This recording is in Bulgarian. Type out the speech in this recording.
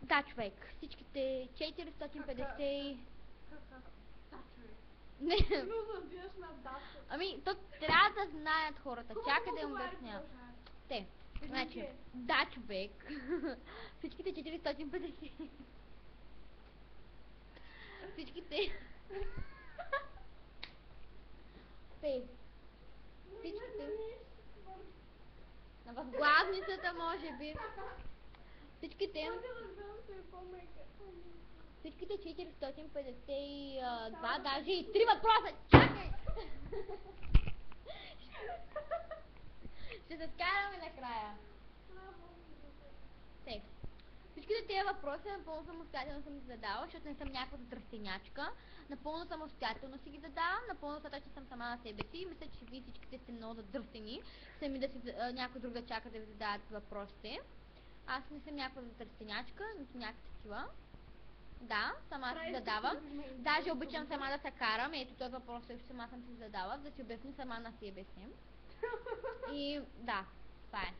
Да, човек. Всичките 450... Не. Ами, то трябва да знаят хората. Чакай да им обясня. Те. Значи, да, човек. Всичките 450... Всичките... Те. Всичките... В главницата, може би. Всичките... Всичките 452, даже и 3 въпроса. Чакай! Ще се скараме накрая. Тек. Всичките тези въпроси напълно самостоятелно съм ги задала, защото не съм някаква затръстенячка. Напълно самостоятелно си ги задавам, напълно съответно съм сама на себе си и мисля, че вие всичките сте много задръстени. Сами да си някой друг да чака да ви задават въпросите. Аз не съм някаква затръстенячка, нито някаква такива. Да, сама си задавам. Даже обичам сама да се карам. Ето този въпрос също сама съм си задала, да си обясня сама на себе си. И да, това е.